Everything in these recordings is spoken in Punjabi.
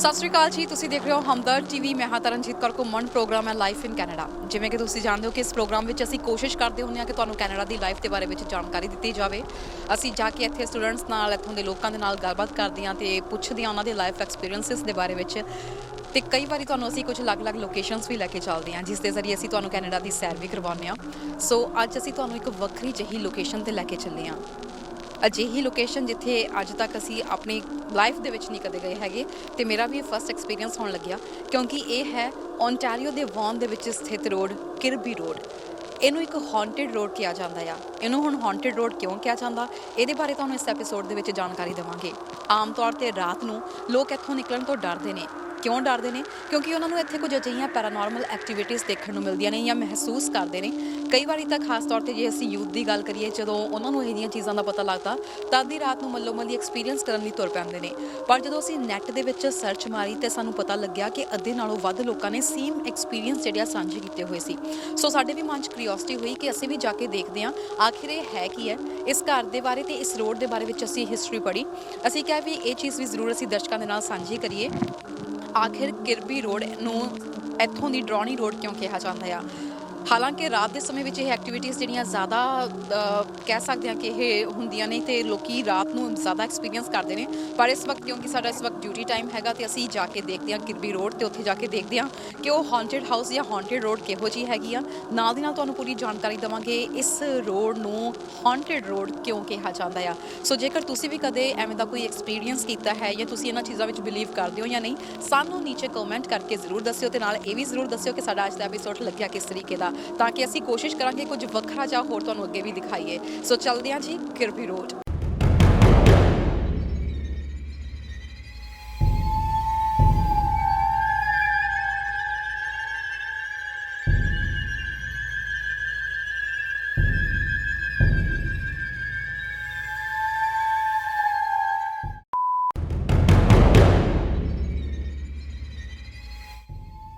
ਸਤਿ ਸ਼੍ਰੀ ਅਕਾਲ ਜੀ। ਤੁਸੀਂ ਦੇਖ ਰਹੇ ਹੋ ਹਮਦਰਦ ਟੀਵੀ। ਮੈਂ ਹਾਂ ਤਰਨਜੀਤ ਕੌਰ ਘੁੰਮਣ। ਪ੍ਰੋਗਰਾਮ ਹੈ ਲਾਈਫ ਇਨ ਕੈਨੇਡਾ। ਜਿਵੇਂ ਕਿ ਤੁਸੀਂ ਜਾਣਦੇ ਹੋ ਕਿ ਇਸ ਪ੍ਰੋਗਰਾਮ ਵਿੱਚ ਅਸੀਂ ਕੋਸ਼ਿਸ਼ ਕਰਦੇ ਹੁੰਦੇ ਹਾਂ ਕਿ ਤੁਹਾਨੂੰ ਕੈਨੇਡਾ ਦੀ ਲਾਈਫ ਦੇ ਬਾਰੇ ਵਿੱਚ ਜਾਣਕਾਰੀ ਦਿੱਤੀ ਜਾਵੇ। ਅਸੀਂ ਜਾ ਕੇ ਇੱਥੇ ਸਟੂਡੈਂਟਸ ਨਾਲ, ਇੱਥੋਂ ਦੇ ਲੋਕਾਂ ਦੇ ਨਾਲ ਗੱਲਬਾਤ ਕਰਦੇ ਹਾਂ ਅਤੇ ਪੁੱਛਦੇ ਹਾਂ ਉਹਨਾਂ ਦੇ ਲਾਈਫ ਐਕਸਪੀਰੀਅੰਸਿਸ ਦੇ ਬਾਰੇ ਵਿੱਚ। ਅਤੇ ਕਈ ਵਾਰੀ ਤੁਹਾਨੂੰ ਅਸੀਂ ਕੁਝ ਅਲੱਗ-ਅਲੱਗ ਲੋਕੇਸ਼ਨਸ ਵੀ ਲੈ ਕੇ ਚੱਲਦੇ ਹਾਂ, ਜਿਸ ਦੇ ਜ਼ਰੀਏ ਅਸੀਂ ਤੁਹਾਨੂੰ ਕੈਨੇਡਾ ਦੀ ਸੈਰ ਵੀ ਕਰਵਾਉਂਦੇ ਹਾਂ। ਸੋ ਅੱਜ ਅਸੀਂ ਤੁਹਾਨੂੰ ਇੱਕ ਵੱਖਰੀ ਜਿਹੀ ਲੋਕੇਸ਼ਨ 'ਤੇ ਲੈ ਕੇ ਚੱਲੇ ਹਾਂ। ਅਜਿਹੀ ਲੋਕੇਸ਼ਨ ਜਿੱਥੇ ਅੱਜ ਤੱਕ ਅਸੀਂ ਆਪਣੀ ਲਾਈਫ ਦੇ ਵਿੱਚ ਨਹੀਂ ਕਦੇ ਗਏ ਹੈਗੇ ਅਤੇ ਮੇਰਾ ਵੀ ਇਹ ਫਸਟ ਐਕਸਪੀਰੀਅੰਸ ਹੋਣ ਲੱਗਿਆ, ਕਿਉਂਕਿ ਇਹ ਹੈ ਓਨਟਾਰੀਓ ਦੇ ਵੌਨ ਦੇ ਵਿੱਚ ਸਥਿਤ ਰੋਡ, ਕਿਰਬੀ ਰੋਡ। ਇਹਨੂੰ ਇੱਕ ਹੌਂਟਡ ਰੋਡ ਕਿਹਾ ਜਾਂਦਾ ਆ। ਇਹਨੂੰ ਹੁਣ ਹੌਂਟਡ ਰੋਡ ਕਿਉਂ ਕਿਹਾ ਜਾਂਦਾ, ਇਹਦੇ ਬਾਰੇ ਤੁਹਾਨੂੰ ਇਸ ਐਪੀਸੋਡ ਦੇ ਵਿੱਚ ਜਾਣਕਾਰੀ ਦੇਵਾਂਗੇ। ਆਮ ਤੌਰ 'ਤੇ ਰਾਤ ਨੂੰ ਲੋਕ ਇੱਥੋਂ ਨਿਕਲਣ ਤੋਂ ਡਰਦੇ ਨੇ। ਕਿਉਂ ਡਰਦੇ ਨੇ? ਕਿਉਂਕਿ ਉਹਨਾਂ ਨੂੰ ਇੱਥੇ ਕੁਝ ਅਜਿਹੀਆਂ ਪੈਰਾਨੋਰਮਲ ਐਕਟੀਵਿਟੀਜ਼ ਦੇਖਣ ਨੂੰ ਮਿਲਦੀਆਂ ਨੇ ਜਾਂ ਮਹਿਸੂਸ ਕਰਦੇ ਨੇ। ਕਈ ਵਾਰੀ ਤਾਂ ਖਾਸ ਤੌਰ 'ਤੇ ਜੇ ਅਸੀਂ ਯੂਥ ਦੀ ਗੱਲ ਕਰੀਏ, ਜਦੋਂ ਉਹਨਾਂ ਨੂੰ ਇਹ ਜਿਹੀਆਂ ਚੀਜ਼ਾਂ ਦਾ ਪਤਾ ਲੱਗਦਾ ਤਾਂ ਅੱਧੀ ਰਾਤ ਨੂੰ ਮੱਲੋ ਮੱਲੀ ਐਕਸਪੀਰੀਅੰਸ ਕਰਨ ਲਈ ਤੁਰ ਪੈਂਦੇ ਨੇ। ਪਰ ਜਦੋਂ ਅਸੀਂ ਨੈੱਟ ਦੇ ਵਿੱਚ ਸਰਚ ਮਾਰੀ ਤਾਂ ਸਾਨੂੰ ਪਤਾ ਲੱਗਿਆ ਕਿ ਅੱਧੇ ਨਾਲੋਂ ਵੱਧ ਲੋਕਾਂ ਨੇ ਸੇਮ ਐਕਸਪੀਰੀਅੰਸ ਜਿਹੜੇ ਆ ਸਾਂਝੇ ਕੀਤੇ ਹੋਏ ਸੀ। ਸੋ ਸਾਡੇ ਵੀ ਮਨ 'ਚ ਕਿਊਰੀਓਸਿਟੀ ਹੋਈ ਕਿ ਅਸੀਂ ਵੀ ਜਾ ਕੇ ਦੇਖਦੇ ਹਾਂ ਆਖਿਰ ਇਹ ਹੈ ਕੀ ਹੈ। ਇਸ ਘਰ ਦੇ ਬਾਰੇ ਅਤੇ ਇਸ ਰੋਡ ਦੇ ਬਾਰੇ ਵਿੱਚ ਅਸੀਂ ਹਿਸਟਰੀ ਪੜ੍ਹੀ। ਅਸੀਂ ਕਿਹਾ ਵੀ ਇਹ ਚੀਜ਼ ਵੀ ਜ਼ਰੂਰ ਅਸੀਂ ਦਰਸ਼ਕਾਂ ਦੇ ਨਾਲ ਸਾਂਝੀ ਕਰੀਏ। ਆਖਿਰ ਕਿਰਬੀ ਰੋਡ ਨੂੰ ਇੱਥੋਂ ਦੀ ਡਰੌਨੀ ਰੋਡ ਕਿਉਂ ਕਿਹਾ ਜਾਂਦਾ ਆ? ਹਾਲਾਂਕਿ ਰਾਤ ਦੇ ਸਮੇਂ ਵਿੱਚ ਇਹ ਐਕਟੀਵਿਟੀਜ਼ ਜਿਹੜੀਆਂ ਜ਼ਿਆਦਾ ਕਹਿ ਸਕਦੇ ਹਾਂ ਕਿ ਇਹ ਹੁੰਦੀਆਂ ਨੇ ਅਤੇ ਲੋਕ ਰਾਤ ਨੂੰ ਜ਼ਿਆਦਾ ਐਕਸਪੀਰੀਅੰਸ ਕਰਦੇ ਨੇ। ਪਰ ਇਸ ਵਕਤ ਕਿਉਂਕਿ ਸਾਡਾ ਇਸ ਵਕਤ ਡਿਊਟੀ ਟਾਈਮ ਹੈਗਾ ਅਤੇ ਅਸੀਂ ਜਾ ਕੇ ਦੇਖਦੇ ਹਾਂ ਕਿਰਬੀ ਰੋਡ, ਅਤੇ ਉੱਥੇ ਜਾ ਕੇ ਦੇਖਦੇ ਹਾਂ ਕਿ ਉਹ ਹੌਂਟਡ ਹਾਊਸ ਜਾਂ ਹੌਂਟਡ ਰੋਡ ਕਿਹੋ ਜਿਹੀ ਹੈਗੀ ਆ। ਨਾਲ ਦੀ ਨਾਲ ਤੁਹਾਨੂੰ ਪੂਰੀ ਜਾਣਕਾਰੀ ਦੇਵਾਂਗੇ ਇਸ ਰੋਡ ਨੂੰ ਹੌਂਟਡ ਰੋਡ ਕਿਉਂ ਕਿਹਾ ਜਾਂਦਾ ਆ। ਸੋ ਜੇਕਰ ਤੁਸੀਂ ਵੀ ਕਦੇ ਐਵੇਂ ਦਾ ਕੋਈ ਐਕਸਪੀਰੀਅੰਸ ਕੀਤਾ ਹੈ ਜਾਂ ਤੁਸੀਂ ਇਹਨਾਂ ਚੀਜ਼ਾਂ ਵਿੱਚ ਬਿਲੀਵ ਕਰਦੇ ਹੋ ਜਾਂ ਨਹੀਂ, ਸਾਨੂੰ ਨੀਚੇ ਕਮੈਂਟ ਕਰਕੇ ਜ਼ਰੂਰ ਦੱਸਿਓ ਅਤੇ ਨਾਲ ਇਹ ਵੀ ਜ਼ਰੂਰ ਦੱਸਿਓ ਕਿ ਸਾਡਾ ਅੱਜ ਦਾ ਐਪੀਸੋਡ ਲੱਗਿਆ ਕਿਸ ਤਰੀਕੇ ਦਾ, ਤਾਂ ਕਿ ਅਸੀਂ ਕੋਸ਼ਿਸ਼ ਕਰਾਂਗੇ ਕੁਝ ਵੱਖਰਾ ਜਾਂ ਹੋਰ ਤੁਹਾਨੂੰ ਅੱਗੇ ਵੀ ਦਿਖਾਈਏ। ਸੋ ਚੱਲਦੇ ਹਾਂ ਜੀ ਕਿਰਬੀ ਰੋਡ।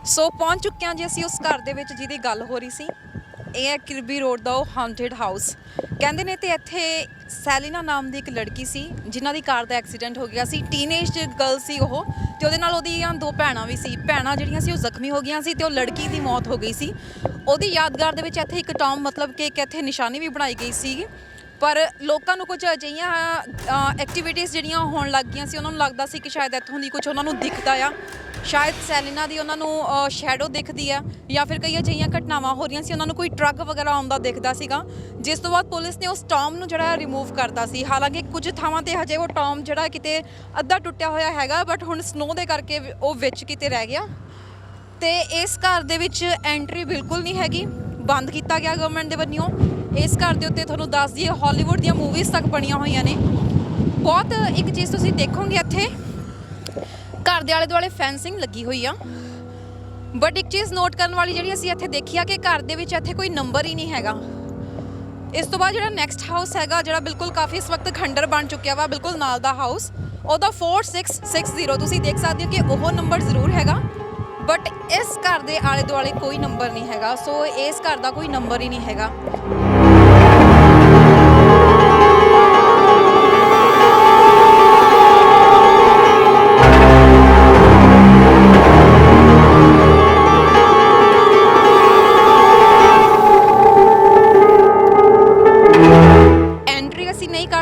ਸੋ ਪਹੁੰਚ ਚੁੱਕੇ ਹਾਂ ਜੀ ਅਸੀਂ ਉਸ ਘਰ ਦੇ ਵਿੱਚ ਜਿਹਦੀ ਗੱਲ ਹੋ ਰਹੀ ਸੀ। ਇਹ ਹੈ ਕਿਰਬੀ ਰੋਡ ਦਾ ਉਹ ਹੌਂਟਡ ਹਾਊਸ ਕਹਿੰਦੇ ਨੇ। ਅਤੇ ਇੱਥੇ ਸੈਲੀਨਾ ਨਾਮ ਦੀ ਇੱਕ ਲੜਕੀ ਸੀ ਜਿਨ੍ਹਾਂ ਦੀ ਕਾਰ ਦਾ ਐਕਸੀਡੈਂਟ ਹੋ ਗਿਆ ਸੀ। ਟੀਨੇਜ ਗਰਲ ਸੀ ਉਹ, ਅਤੇ ਉਹਦੇ ਨਾਲ ਉਹਦੀਆਂ 2 ਭੈਣਾਂ ਵੀ ਸੀ। ਭੈਣਾਂ ਜਿਹੜੀਆਂ ਸੀ ਉਹ ਜ਼ਖਮੀ ਹੋ ਗਈਆਂ ਸੀ ਅਤੇ ਉਹ ਲੜਕੀ ਦੀ ਮੌਤ ਹੋ ਗਈ ਸੀ। ਉਹਦੀ ਯਾਦਗਾਰ ਦੇ ਵਿੱਚ ਇੱਥੇ ਇੱਕ ਟੌਮ ਮਤਲਬ ਕਿ ਇੱਕ ਇੱਥੇ ਨਿਸ਼ਾਨੀ ਵੀ ਬਣਾਈ ਗਈ ਸੀ। ਪਰ ਲੋਕਾਂ ਨੂੰ ਕੁਝ ਅਜਿਹੀਆਂ ਐਕਟੀਵਿਟੀਜ਼ ਜਿਹੜੀਆਂ ਹੋਣ ਲੱਗ ਗਈਆਂ ਸੀ, ਉਹਨਾਂ ਨੂੰ ਲੱਗਦਾ ਸੀ ਕਿ ਸ਼ਾਇਦ ਇੱਥੋਂ ਦੀ ਕੁਝ ਉਹਨਾਂ ਨੂੰ ਦਿਖਦਾ ਆ, ਸ਼ਾਇਦ ਸੈਲੀਨਾ ਦੀ ਉਹਨਾਂ ਨੂੰ ਸ਼ੈਡੋ ਦਿਖਦੀ ਆ, ਜਾਂ ਫਿਰ ਕਈ ਅਜਿਹੀਆਂ ਘਟਨਾਵਾਂ ਹੋ ਰਹੀਆਂ ਸੀ, ਉਹਨਾਂ ਨੂੰ ਕੋਈ ਟਰੱਕ ਵਗੈਰਾ ਆਉਂਦਾ ਦਿਖਦਾ ਸੀਗਾ। ਜਿਸ ਤੋਂ ਬਾਅਦ ਪੁਲਿਸ ਨੇ ਉਸ ਟੌਮ ਨੂੰ ਜਿਹੜਾ ਰਿਮੂਵ ਕਰਤਾ ਸੀ। ਹਾਲਾਂਕਿ ਕੁਝ ਥਾਵਾਂ 'ਤੇ ਹਜੇ ਉਹ ਟੌਮ ਜਿਹੜਾ ਕਿਤੇ ਅੱਧਾ ਟੁੱਟਿਆ ਹੋਇਆ ਹੈਗਾ, ਬਟ ਹੁਣ ਸਨੋ ਦੇ ਕਰਕੇ ਉਹ ਵਿੱਚ ਕਿਤੇ ਰਹਿ ਗਿਆ। ਅਤੇ ਇਸ ਘਰ ਦੇ ਵਿੱਚ ਐਂਟਰੀ ਬਿਲਕੁਲ ਨਹੀਂ ਹੈਗੀ, ਬੰਦ ਕੀਤਾ ਗਿਆ ਗਵਰਨਮੈਂਟ ਦੇ ਵੱਲੋਂ। ਇਸ ਘਰ ਦੇ ਉੱਤੇ ਤੁਹਾਨੂੰ ਦੱਸ ਦਈਏ ਹਾਲੀਵੁੱਡ ਦੀਆਂ ਮੂਵੀਜ਼ ਤੱਕ ਬਣੀਆਂ ਹੋਈਆਂ ਨੇ। ਬਹੁਤ ਇੱਕ ਚੀਜ਼ ਤੁਸੀਂ ਦੇਖੋਗੇ ਇੱਥੇ ਘਰ ਦੇ ਆਲੇ ਦੁਆਲੇ ਫੈਂਸਿੰਗ ਲੱਗੀ ਹੋਈ ਆ, ਬਟ ਇੱਕ ਚੀਜ਼ ਨੋਟ ਕਰਨ ਵਾਲੀ ਜਿਹੜੀ ਅਸੀਂ ਇੱਥੇ ਦੇਖੀ ਆ ਕਿ ਘਰ ਦੇ ਵਿੱਚ ਇੱਥੇ ਕੋਈ ਨੰਬਰ ਹੀ ਨਹੀਂ ਹੈਗਾ। ਇਸ ਤੋਂ ਬਾਅਦ ਜਿਹੜਾ ਨੈਕਸਟ ਹਾਊਸ ਹੈਗਾ, ਜਿਹੜਾ ਬਿਲਕੁਲ ਕਾਫੀ ਇਸ ਵਕਤ ਖੰਡਰ ਬਣ ਚੁੱਕਿਆ ਵਾ, ਬਿਲਕੁਲ ਨਾਲ ਦਾ ਹਾਊਸ, ਉਹਦਾ 4660 ਤੁਸੀਂ ਦੇਖ ਸਕਦੇ ਹੋ ਕਿ ਉਹ ਨੰਬਰ ਜ਼ਰੂਰ ਹੈਗਾ, ਬਟ ਇਸ ਘਰ ਦੇ ਆਲੇ ਦੁਆਲੇ ਕੋਈ ਨੰਬਰ ਨਹੀਂ ਹੈਗਾ। ਸੋ ਇਸ ਘਰ ਦਾ ਕੋਈ ਨੰਬਰ ਹੀ ਨਹੀਂ ਹੈਗਾ।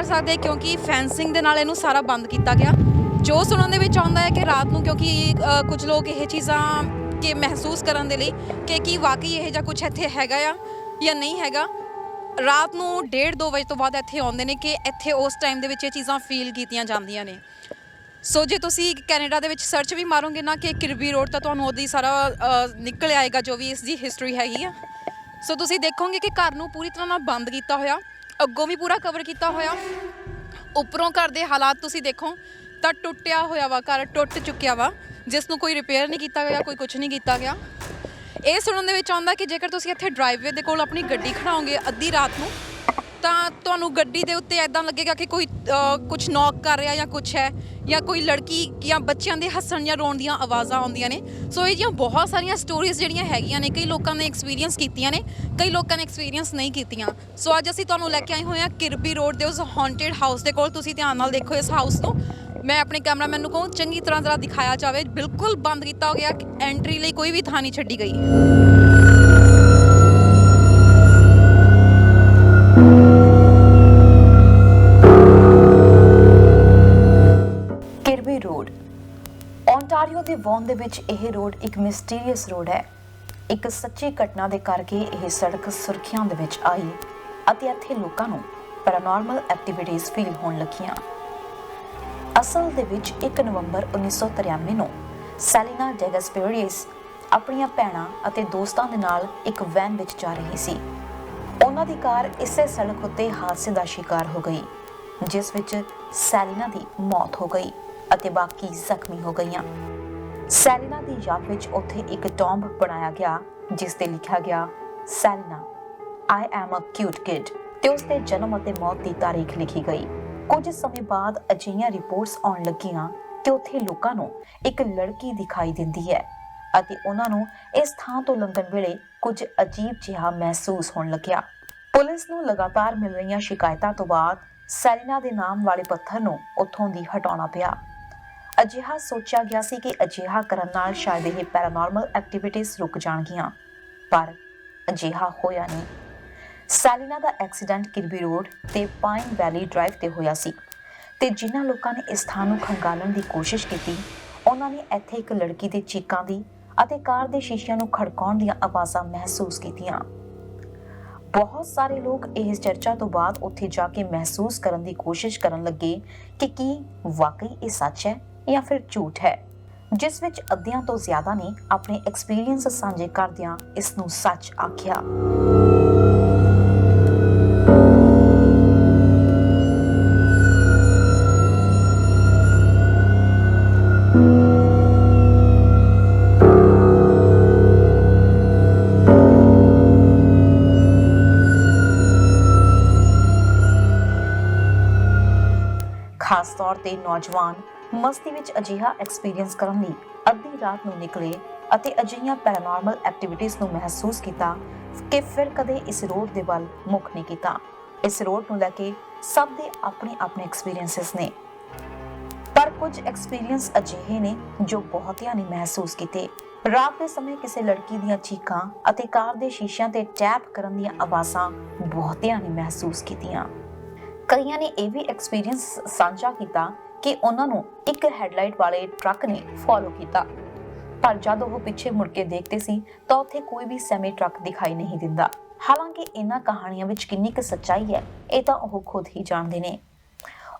ਸਕਦੇ ਕਿਉਂਕਿ ਫੈਂਸਿੰਗ ਦੇ ਨਾਲ ਇਹਨੂੰ ਸਾਰਾ ਬੰਦ ਕੀਤਾ ਗਿਆ। ਜੋ ਸੁਣਨ ਦੇ ਵਿੱਚ ਆਉਂਦਾ ਹੈ ਕਿ ਰਾਤ ਨੂੰ, ਕਿਉਂਕਿ ਕੁਝ ਲੋਕ ਇਹ ਚੀਜ਼ਾਂ ਕਿ ਮਹਿਸੂਸ ਕਰਨ ਦੇ ਲਈ ਕਿ ਕੀ ਵਾਕਈ ਇਹ ਜਿਹਾ ਕੁਝ ਇੱਥੇ ਹੈਗਾ ਆ ਜਾਂ ਨਹੀਂ ਹੈਗਾ, ਰਾਤ ਨੂੰ 1:30-2 ਵਜੇ ਤੋਂ ਬਾਅਦ ਇੱਥੇ ਆਉਂਦੇ ਨੇ ਕਿ ਇੱਥੇ ਉਸ ਟਾਈਮ ਦੇ ਵਿੱਚ ਇਹ ਚੀਜ਼ਾਂ ਫੀਲ ਕੀਤੀਆਂ ਜਾਂਦੀਆਂ ਨੇ। ਸੋ ਜੇ ਤੁਸੀਂ ਕੈਨੇਡਾ ਦੇ ਵਿੱਚ ਸਰਚ ਵੀ ਮਾਰੋਗੇ ਨਾ ਕਿ ਕਿਰਬੀ ਰੋਡ, ਤਾਂ ਤੁਹਾਨੂੰ ਉਹਦੀ ਸਾਰਾ ਨਿਕਲ ਆਏਗਾ ਜੋ ਵੀ ਇਸ ਦੀ ਹਿਸਟਰੀ ਹੈਗੀ ਆ। ਸੋ ਤੁਸੀਂ ਦੇਖੋਗੇ ਕਿ ਘਰ ਨੂੰ ਪੂਰੀ ਤਰ੍ਹਾਂ ਨਾਲ ਬੰਦ ਕੀਤਾ ਹੋਇਆ, ਅੱਗੋਂ ਵੀ ਪੂਰਾ ਕਵਰ ਕੀਤਾ ਹੋਇਆ। ਉੱਪਰੋਂ ਘਰ ਦੇ ਹਾਲਾਤ ਤੁਸੀਂ ਦੇਖੋ ਤਾਂ ਟੁੱਟਿਆ ਹੋਇਆ ਵਾ, ਘਰ ਟੁੱਟ ਚੁੱਕਿਆ ਵਾ, ਜਿਸ ਨੂੰ ਕੋਈ ਰਿਪੇਅਰ ਨਹੀਂ ਕੀਤਾ ਗਿਆ, ਕੋਈ ਕੁਝ ਨਹੀਂ ਕੀਤਾ ਗਿਆ। ਇਹ ਸੁਣਨ ਦੇ ਵਿੱਚ ਆਉਂਦਾ ਕਿ ਜੇਕਰ ਤੁਸੀਂ ਇੱਥੇ ਡਰਾਈਵੇ ਦੇ ਕੋਲ ਆਪਣੀ ਗੱਡੀ ਖੜਾਓਗੇ ਅੱਧੀ ਰਾਤ ਨੂੰ, ਤਾਂ ਤੁਹਾਨੂੰ ਗੱਡੀ ਦੇ ਉੱਤੇ ਇੱਦਾਂ ਲੱਗੇਗਾ ਕਿ ਕੋਈ ਕੁਝ ਨੌਕ ਕਰ ਰਿਹਾ ਜਾਂ ਕੁਝ ਹੈ, ਜਾਂ ਕੋਈ ਲੜਕੀ ਜਾਂ ਬੱਚਿਆਂ ਦੇ ਹੱਸਣ ਜਾਂ ਰੋਣ ਦੀਆਂ ਆਵਾਜ਼ਾਂ ਆਉਂਦੀਆਂ ਨੇ। ਸੋ ਇਹ ਜਿਹੀਆਂ ਬਹੁਤ ਸਾਰੀਆਂ ਸਟੋਰੀਜ਼ ਜਿਹੜੀਆਂ ਹੈਗੀਆਂ ਨੇ, ਕਈ ਲੋਕਾਂ ਨੇ ਐਕਸਪੀਰੀਅੰਸ ਕੀਤੀਆਂ ਨੇ, ਕਈ ਲੋਕਾਂ ਨੇ ਐਕਸਪੀਰੀਅੰਸ ਨਹੀਂ ਕੀਤੀਆਂ। ਸੋ ਅੱਜ ਅਸੀਂ ਤੁਹਾਨੂੰ ਲੈ ਕੇ ਆਏ ਹੋਏ ਹਾਂ ਕਿਰਬੀ ਰੋਡ ਦੇ ਉਸ ਹੌਂਟਡ ਹਾਊਸ ਦੇ ਕੋਲ। ਤੁਸੀਂ ਧਿਆਨ ਨਾਲ ਦੇਖੋ ਇਸ ਹਾਊਸ ਨੂੰ। मैं अपने कैमरामैन ਨੂੰ ਕਹੂੰ ਚੰਗੀ ਤਰ੍ਹਾਂ ਜ਼ਰਾ ਦਿਖਾਇਆ ਜਾਵੇ ਬਿਲਕੁਲ ਬੰਦ ਕੀਤਾ ਹੋ ਗਿਆ ਐਂਟਰੀ ਲਈ ਕੋਈ ਵੀ ਥਾਂ ਨਹੀਂ ਛੱਡੀ ਗਈ ਕਿਰਬੀ ਰੋਡ ਓਨਟਾਰੀਓ ਦੇ ਵੌਨ ਦੇ ਵਿੱਚ ਇਹ ਰੋਡ ਇੱਕ ਮਿਸਟੀਰੀਅਸ ਰੋਡ ਹੈ। ਇੱਕ ਸੱਚੀ ਘਟਨਾ ਦੇ ਕਰਕੇ ਇਹ ਸੜਕ ਸੁਰਖੀਆਂ ਦੇ ਵਿੱਚ ਆਈ ਅਤੇ ਇੱਥੇ ਲੋਕਾਂ ਨੂੰ ਪੈਰਾਨੋਰਮਲ ਐਕਟੀਵਿਟੀਜ਼ ਫੀਲ ਹੋਣ ਲੱਗੀਆਂ। ਅਸਲ ਦੇ ਵਿੱਚ 1 ਨਵੰਬਰ 1993 ਨੂੰ ਸੈਲੀਨਾ ਡੈਗਸਪੇਰੀਅਸ ਆਪਣੀਆਂ ਭੈਣਾਂ ਅਤੇ ਦੋਸਤਾਂ ਦੇ ਨਾਲ ਇੱਕ ਵੈਨ ਵਿੱਚ ਜਾ ਰਹੀ ਸੀ। ਉਹਨਾਂ ਦੀ ਕਾਰ ਇਸੇ ਸੜਕ ਉੱਤੇ ਹਾਦਸੇ ਦਾ ਸ਼ਿਕਾਰ ਹੋ ਗਈ, ਜਿਸ ਵਿੱਚ ਸੈਲੀਨਾ ਦੀ ਮੌਤ ਹੋ ਗਈ ਅਤੇ ਬਾਕੀ ਜ਼ਖਮੀ ਹੋ ਗਈਆਂ। ਸੈਲੀਨਾ ਦੀ ਯਾਦ ਵਿੱਚ ਉੱਥੇ ਇੱਕ ਟੌਂਬ ਬਣਾਇਆ ਗਿਆ ਜਿਸ ਤੇ ਲਿਖਿਆ ਗਿਆ Selina I am a cute kid ਤੇ ਉਸ ਦੇ ਜਨਮ ਅਤੇ ਮੌਤ ਦੀ ਤਾਰੀਖ ਲਿਖੀ ਗਈ। ਕੁਝ ਸਮੇਂ ਬਾਅਦ ਅਜਿਹੀਆਂ ਰਿਪੋਰਟਸ ਆਉਣ ਲੱਗੀਆਂ ਕਿ ਉੱਥੇ ਲੋਕਾਂ ਨੂੰ ਇੱਕ ਲੜਕੀ ਦਿਖਾਈ ਦਿੰਦੀ ਹੈ ਅਤੇ ਉਹਨਾਂ ਨੂੰ ਇਸ ਥਾਂ ਤੋਂ ਲੰਘਣ ਵੇਲੇ ਕੁਝ ਅਜੀਬ ਜਿਹਾ ਮਹਿਸੂਸ ਹੋਣ ਲੱਗਿਆ। ਪੁਲਿਸ ਨੂੰ ਲਗਾਤਾਰ ਮਿਲ ਰਹੀਆਂ ਸ਼ਿਕਾਇਤਾਂ ਤੋਂ ਬਾਅਦ ਸੈਲੀਨਾ ਦੇ ਨਾਮ ਵਾਲੇ ਪੱਥਰ ਨੂੰ ਉੱਥੋਂ ਦੀ ਹਟਾਉਣਾ ਪਿਆ। ਅਜਿਹਾ ਸੋਚਿਆ ਗਿਆ ਸੀ ਕਿ ਅਜਿਹਾ ਕਰਨ ਨਾਲ ਸ਼ਾਇਦ ਇਹ ਪੈਰਾਨੋਰਮਲ ਐਕਟੀਵਿਟੀਜ਼ ਰੁਕ ਜਾਣਗੀਆਂ, ਪਰ ਅਜਿਹਾ ਹੋਇਆ ਨਹੀਂ। ਸੈਲੀਨਾ ਦਾ ਐਕਸੀਡੈਂਟ ਕਿਰਬੀ ਰੋਡ ਤੇ ਪਾਈਨ ਵੈਲੀ ਡਰਾਈਵ ਤੇ ਹੋਇਆ ਸੀ ਤੇ ਜਿਨ੍ਹਾਂ ਲੋਕਾਂ ਨੇ ਇਸ ਥਾਂ ਨੂੰ ਖੰਗਾਲਣ ਦੀ ਕੋਸ਼ਿਸ਼ ਕੀਤੀ ਉਹਨਾਂ ਨੇ ਇੱਥੇ ਇੱਕ ਲੜਕੀ ਦੇ ਚੀਕਾਂ ਦੀ ਅਤੇ ਕਾਰ ਦੇ ਸ਼ੀਸ਼ਿਆਂ ਨੂੰ ਖੜਕਾਉਣ ਦੀਆਂ ਆਵਾਜ਼ਾਂ ਮਹਿਸੂਸ ਕੀਤੀਆਂ। ਬਹੁਤ ਸਾਰੇ ਲੋਕ ਇਸ ਚਰਚਾ ਤੋਂ ਬਾਅਦ ਉੱਥੇ ਜਾ ਕੇ ਮਹਿਸੂਸ ਕਰਨ ਦੀ ਕੋਸ਼ਿਸ਼ ਕਰਨ ਲੱਗੇ ਕਿ ਕੀ ਵਾਕਈ ਇਹ ਸੱਚ ਹੈ ਜਾਂ ਫਿਰ ਝੂਠ ਹੈ, ਜਿਸ ਵਿੱਚ ਅੱਧਿਆਂ ਤੋਂ ਜ਼ਿਆਦਾ ਨੇ ਆਪਣੇ ਐਕਸਪੀਰੀਅੰਸ ਸਾਂਝੇ ਕਰਦਿਆਂ ਇਸ ਨੂੰ ਸੱਚ ਆਖਿਆ। ਖਾਸ ਤੌਰ ਤੇ ਨੌਜਵਾਨ ਮਸਤੀ ਵਿੱਚ ਅਜਿਹਾ ਐਕਸਪੀਰੀਅੰਸ ਕਰਨ ਲਈ ਅੱਧੀ ਰਾਤ ਨੂੰ ਨਿਕਲੇ ਅਤੇ ਅਜਿਹੀਆਂ ਪੈਰਾਨੋਰਮਲ ਐਕਟੀਵਿਟੀਜ਼ ਨੂੰ ਮਹਿਸੂਸ ਕੀਤਾ ਕਿ ਫਿਰ ਕਦੇ ਇਸ ਰੋਡ ਦੇ ਵੱਲ ਮੁੱਖ ਨਹੀਂ ਕੀਤਾ। ਇਸ ਰੋਡ ਨੂੰ ਲੈ ਕੇ ਸਭ ਦੇ ਆਪਣੇ ਆਪਣੇ ਐਕਸਪੀਰੀਅੰਸਸ ਨੇ, ਪਰ ਕੁਝ ਐਕਸਪੀਰੀਅੰਸ ਅਜਿਹੇ ਨੇ ਜੋ ਬਹੁਤਿਆਂ ਨੇ ਮਹਿਸੂਸ ਕੀਤੇ। ਰਾਤ ਦੇ ਸਮੇਂ ਕਿਸੇ ਲੜਕੀ ਦੀਆਂ ਚੀਕਾਂ ਅਤੇ ਕਾਰ ਦੇ ਸ਼ੀਸ਼ਿਆਂ ਤੇ ਟੈਪ ਕਰਨ ਦੀਆਂ ਆਵਾਜ਼ਾਂ ਬਹੁਤਿਆਂ ਨੇ ਮਹਿਸੂਸ ਕੀਤੀਆਂ। ਕਈਆਂ ਨੇ ਇਹ ਵੀ ਐਕਸਪੀਰੀਅੰਸ ਸਾਂਝਾ ਕੀਤਾ ਕਿ ਉਹਨਾਂ ਨੂੰ ਇੱਕ ਹੈਡਲਾਈਟ ਵਾਲੇ ਟਰੱਕ ਨੇ ਫੋਲੋ ਕੀਤਾ, ਪਰ ਜਦ ਉਹ ਪਿੱਛੇ ਮੁੜ ਕੇ ਦੇਖਦੇ ਸੀ ਤਾਂ ਉੱਥੇ ਕੋਈ ਵੀ ਸੈਮੀ ਟਰੱਕ ਦਿਖਾਈ ਨਹੀਂ ਦਿੰਦਾ। ਹਾਲਾਂਕਿ ਇਹਨਾਂ ਕਹਾਣੀਆਂ ਵਿੱਚ ਕਿੰਨੀ ਕੁ ਸੱਚਾਈ ਹੈ ਇਹ ਤਾਂ ਉਹ ਖੁਦ ਹੀ ਜਾਣਦੇ ਨੇ।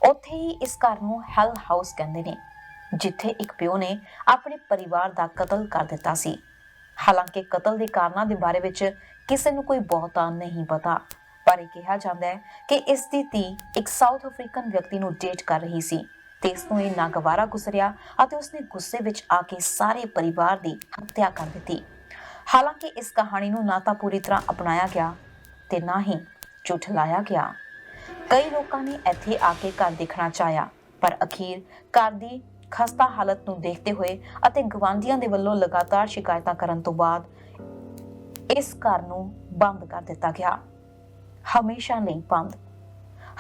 ਉੱਥੇ ਹੀ ਇਸ ਘਰ ਨੂੰ ਹੈਲ ਹਾਊਸ ਕਹਿੰਦੇ ਨੇ, ਜਿੱਥੇ ਇੱਕ ਪਿਓ ਨੇ ਆਪਣੇ ਪਰਿਵਾਰ ਦਾ ਕਤਲ ਕਰ ਦਿੱਤਾ ਸੀ। ਹਾਲਾਂਕਿ ਕਤਲ ਦੇ ਕਾਰਨਾਂ ਦੇ ਬਾਰੇ ਵਿੱਚ ਕਿਸੇ ਨੂੰ ਕੋਈ ਬਹੁਤਾ ਨਹੀਂ ਪਤਾ, ਪਰ ਇਹ ਕਿਹਾ ਜਾਂਦਾ ਹੈ ਕਿ ਇਸ ਦੀ ਧੀ ਇੱਕ ਸਾਊਥ ਅਫਰੀਕਨ ਵਿਅਕਤੀ ਨੂੰ ਡੇਟ ਕਰ ਰਹੀ ਸੀ ਤੇ ਇਸ ਨੂੰ ਇਹ ਨਾਗਵਾਰਾ ਗੁਜ਼ਰਿਆ ਅਤੇ ਉਸਨੇ ਗੁੱਸੇ ਵਿੱਚ ਆ ਕੇ ਸਾਰੇ ਪਰਿਵਾਰ ਦੀ ਹੱਤਿਆ ਕਰ ਦਿੱਤੀ। ਹਾਲਾਂਕਿ ਇਸ ਕਹਾਣੀ ਨੂੰ ਨਾ ਤਾਂ ਪੂਰੀ ਤਰ੍ਹਾਂ ਅਪਣਾਇਆ ਗਿਆ ਤੇ ਨਾ ਹੀ ਝੁਠਲਾਇਆ ਗਿਆ। ਕਈ ਲੋਕਾਂ ਨੇ ਇੱਥੇ ਆ ਕੇ ਘਰ ਦੇਖਣਾ ਚਾਹਿਆ, ਪਰ ਅਖੀਰ ਘਰ ਦੀ ਖਸਤਾ ਹਾਲਤ ਨੂੰ ਦੇਖਦੇ ਹੋਏ ਅਤੇ ਗਵਾਂਢੀਆਂ ਦੇ ਵੱਲੋਂ ਲਗਾਤਾਰ ਸ਼ਿਕਾਇਤਾਂ ਕਰਨ ਤੋਂ ਬਾਅਦ ਇਸ ਘਰ ਨੂੰ ਬੰਦ ਕਰ ਦਿੱਤਾ ਗਿਆ, ਹਮੇਸ਼ਾ ਲਈ ਬੰਦ।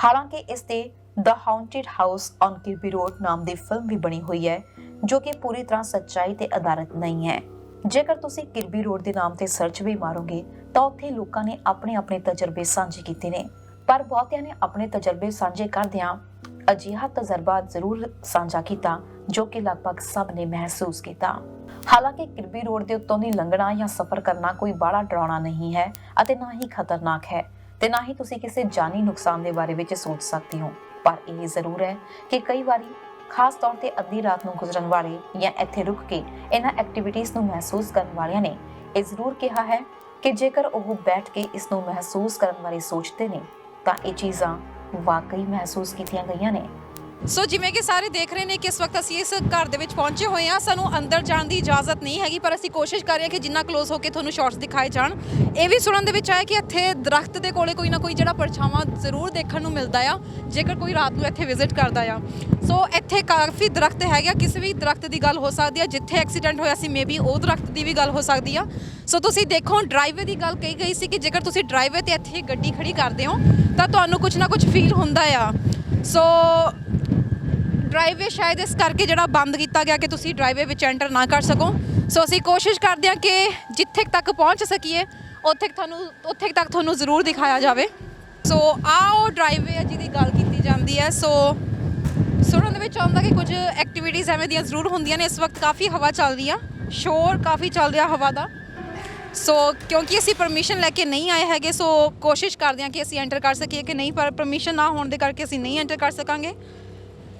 ਹਾਲਾਂਕਿ ਇਸ ਤੇ ਦ ਹਾਉਂਟਡ ਹਾਊਸ ਔਨ ਕਿਰਬੀ ਰੋਡ ਨਾਮ ਦੀ ਫਿਲਮ ਵੀ ਬਣੀ ਹੋਈ ਹੈ, ਜੋ ਕਿ ਪੂਰੀ ਤਰ੍ਹਾਂ ਸੱਚਾਈ ਤੇ ਆਧਾਰਿਤ ਨਹੀਂ ਹੈ। ਜੇਕਰ ਤੁਸੀਂ ਕਿਰਬੀ ਰੋਡ ਦੇ ਨਾਮ ਤੇ ਸਰਚ ਵੀ ਮਾਰੋਗੇ ਤਾਂ ਉੱਥੇ ਲੋਕਾਂ ਨੇ ਆਪਣੇ ਆਪਣੇ ਤਜਰਬੇ ਸਾਂਝੇ ਕੀਤੇ ਨੇ, ਪਰ ਬਹੁਤਿਆਂ ਨੇ ਆਪਣੇ ਤਜਰਬੇ ਸਾਂਝੇ ਕਰਦਿਆਂ ਅਜਿਹਾ ਤਜਰਬਾ ਜ਼ਰੂਰ ਸਾਂਝਾ ਕੀਤਾ ਜੋ ਕਿ ਲਗਭਗ ਸਭ ਨੇ ਮਹਿਸੂਸ ਕੀਤਾ। ਹਾਲਾਂਕਿ ਕਿਰਬੀ ਰੋਡ ਦੇ ਉੱਤੋਂ ਦੀ ਲੰਘਣਾ ਜਾਂ ਸਫ਼ਰ ਕਰਨਾ ਕੋਈ ਬੜਾ ਡਰਾਉਣਾ ਨਹੀਂ ਹੈ ਅਤੇ ਨਾ ਹੀ ਖਤਰਨਾਕ ਹੈ ਤੇ ਨਾ ਹੀ ਤੁਸੀਂ ਕਿਸੇ ਜਾਨੀ ਨੁਕਸਾਨ ਦੇ ਬਾਰੇ ਵਿੱਚ ਸੋਚ ਸਕਦੇ ਹੋ, ਪਰ ਇਹ ਜ਼ਰੂਰ ਹੈ ਕਿ ਕਈ ਵਾਰੀ ਖਾਸ ਤੌਰ ਤੇ ਅੱਧੀ ਰਾਤ ਨੂੰ ਗੁਜ਼ਰਨ ਵਾਲੇ ਜਾਂ ਇੱਥੇ ਰੁਕ ਕੇ ਇਹਨਾਂ ਐਕਟੀਵਿਟੀਜ਼ ਨੂੰ ਮਹਿਸੂਸ ਕਰਨ ਵਾਲਿਆਂ ਨੇ ਇਹ ਜ਼ਰੂਰ ਕਿਹਾ ਹੈ ਕਿ ਜੇਕਰ ਉਹ ਬੈਠ ਕੇ ਇਸ ਨੂੰ ਮਹਿਸੂਸ ਕਰਨ ਬਾਰੇ ਸੋਚਦੇ ਨੇ ਤਾਂ ਇਹ ਚੀਜ਼ਾਂ ਵਾਕਈ ਮਹਿਸੂਸ ਕੀਤੀਆਂ ਗਈਆਂ ਨੇ। ਸੋ ਜਿਵੇਂ ਕਿ ਸਾਰੇ ਦੇਖ ਰਹੇ ਨੇ ਕਿ ਇਸ ਵਕਤ ਅਸੀਂ ਇਸ ਘਰ ਦੇ ਵਿੱਚ ਪਹੁੰਚੇ ਹੋਏ ਹਾਂ। ਸਾਨੂੰ ਅੰਦਰ ਜਾਣ ਦੀ ਇਜਾਜ਼ਤ ਨਹੀਂ ਹੈਗੀ, ਪਰ ਅਸੀਂ ਕੋਸ਼ਿਸ਼ ਕਰ ਰਹੇ ਹਾਂ ਕਿ ਜਿੰਨਾ ਕਲੋਜ਼ ਹੋ ਕੇ ਤੁਹਾਨੂੰ ਸ਼ਾਰਟਸ ਦਿਖਾਏ ਜਾਣ। ਇਹ ਵੀ ਸੁਣਨ ਦੇ ਵਿੱਚ ਆਇਆ ਕਿ ਇੱਥੇ ਦਰਖਤ ਦੇ ਕੋਲੇ ਕੋਈ ਨਾ ਕੋਈ ਜਿਹੜਾ ਪਰਛਾਵਾਂ ਜ਼ਰੂਰ ਦੇਖਣ ਨੂੰ ਮਿਲਦਾ ਆ ਜੇਕਰ ਕੋਈ ਰਾਤ ਨੂੰ ਇੱਥੇ ਵਿਜ਼ਿਟ ਕਰਦਾ ਆ। ਸੋ ਇੱਥੇ ਕਾਫੀ ਦਰਖਤ ਹੈਗਾ, ਕਿਸੇ ਵੀ ਦਰਖਤ ਦੀ ਗੱਲ ਹੋ ਸਕਦੀ ਆ। ਜਿੱਥੇ ਐਕਸੀਡੈਂਟ ਹੋਇਆ ਸੀ ਮੇਬੀ ਉਹ ਦਰਖਤ ਦੀ ਵੀ ਗੱਲ ਹੋ ਸਕਦੀ ਆ। ਸੋ ਤੁਸੀਂ ਦੇਖੋ ਡਰਾਈਵੇ ਦੀ ਗੱਲ ਕਹੀ ਗਈ ਸੀ ਕਿ ਜੇਕਰ ਤੁਸੀਂ ਡਰਾਈਵੇ ਤੇ ਇੱਥੇ ਗੱਡੀ ਖੜੀ ਕਰਦੇ ਹੋ ਤਾਂ ਤੁਹਾਨੂੰ ਕੁਝ ਨਾ ਕੁਝ ਫੀਲ ਹੁੰਦਾ ਆ। ਸੋ ਡਰਾਈਵੇ ਸ਼ਾਇਦ ਇਸ ਕਰਕੇ ਜਿਹੜਾ ਬੰਦ ਕੀਤਾ ਗਿਆ ਕਿ ਤੁਸੀਂ ਡਰਾਈਵੇ ਵਿੱਚ ਐਂਟਰ ਨਾ ਕਰ ਸਕੋ। ਸੋ ਅਸੀਂ ਕੋਸ਼ਿਸ਼ ਕਰਦੇ ਹਾਂ ਕਿ ਜਿੱਥੇ ਤੱਕ ਪਹੁੰਚ ਸਕੀਏ ਉੱਥੇ ਤੱਕ ਤੁਹਾਨੂੰ ਜ਼ਰੂਰ ਦਿਖਾਇਆ ਜਾਵੇ। ਸੋ ਆਹ ਉਹ ਡਰਾਈਵੇ ਹੈ ਜਿਹਦੀ ਗੱਲ ਕੀਤੀ ਜਾਂਦੀ ਹੈ। ਸੋ ਸੁਣਨ ਦੇ ਵਿੱਚ ਆਉਂਦਾ ਕਿ ਕੁਝ ਐਕਟੀਵਿਟੀਜ਼ ਐਵੇਂ ਦੀਆਂ ਜ਼ਰੂਰ ਹੁੰਦੀਆਂ ਨੇ। ਇਸ ਵਕਤ ਕਾਫੀ ਹਵਾ ਚੱਲ ਰਹੀ ਆ, ਸ਼ੋਰ ਕਾਫੀ ਚੱਲ ਰਿਹਾ ਹਵਾ ਦਾ। ਸੋ ਕਿਉਂਕਿ ਅਸੀਂ ਪਰਮਿਸ਼ਨ ਲੈ ਕੇ ਨਹੀਂ ਆਏ ਹੈਗੇ, ਸੋ ਕੋਸ਼ਿਸ਼ ਕਰਦੇ ਹਾਂ ਕਿ ਅਸੀਂ ਐਂਟਰ ਕਰ ਸਕੀਏ ਕਿ ਨਹੀਂ, ਪਰ ਪਰਮਿਸ਼ਨ ਨਾ ਹੋਣ ਦੇ ਕਰਕੇ ਅਸੀਂ ਨਹੀਂ ਐਂਟਰ ਕਰ ਸਕਾਂਗੇ।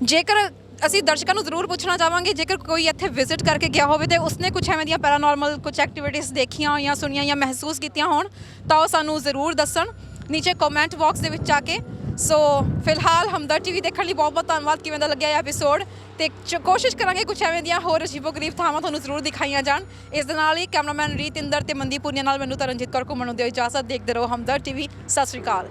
ਜੇਕਰ ਅਸੀਂ ਦਰਸ਼ਕਾਂ ਨੂੰ ਜ਼ਰੂਰ ਪੁੱਛਣਾ ਚਾਹਾਂਗੇ, ਜੇਕਰ ਕੋਈ ਇੱਥੇ ਵਿਜ਼ਿਟ ਕਰਕੇ ਗਿਆ ਹੋਵੇ ਤੇ ਉਸਨੇ ਕੁਝ ਐਵੇਂ ਦੀਆਂ ਪੈਰਾਨੋਰਮਲ ਕੁਝ ਐਕਟੀਵਿਟੀਜ਼ ਦੇਖੀਆਂ ਹੋਈਆਂ, ਸੁਣੀਆਂ ਜਾਂ ਮਹਿਸੂਸ ਕੀਤੀਆਂ ਹੋਣ ਤਾਂ ਉਹ ਸਾਨੂੰ ਜ਼ਰੂਰ ਦੱਸਣ ਨੀਚੇ ਕਮੈਂਟ ਬਾਕਸ ਦੇ ਵਿੱਚ ਜਾ ਕੇ। ਸੋ ਫਿਲਹਾਲ ਹਮਦਰਦ ਟੀਵੀ ਦੇਖਣ ਲਈ ਬਹੁਤ ਬਹੁਤ ਧੰਨਵਾਦ। ਕਿਵੇਂ ਦਾ ਲੱਗਿਆ ਇਹ ਐਪੀਸੋਡ, ਤੇ ਕੋਸ਼ਿਸ਼ ਕਰਾਂਗੇ ਕੁਝ ਐਵੇਂ ਦੀਆਂ ਹੋਰ ਅਜੀਬੋ-ਗਰੀਬ ਥਾਵਾਂ ਤੁਹਾਨੂੰ ਜ਼ਰੂਰ ਦਿਖਾਈਆਂ ਜਾਣ। ਇਸ ਦੇ ਨਾਲ ਹੀ ਕੈਮਰਾਮੈਨ ਰੀਤ ਇੰਦਰ ਤੇ ਮਨਦੀਪ ਪੁਨੀਆ ਨਾਲ ਮੈਨੂੰ ਤਰਨਜੀਤ ਕੌਰ ਘੁੰਮਣ ਨੂੰ ਦਿਓ ਇਜਾਜ਼ਤ। ਦੇਖਦੇ ਰਹੋ ਹਮਦਰਦ ਟੀਵੀ। ਸਤਿ ਸ਼੍ਰੀ ਅਕਾਲ।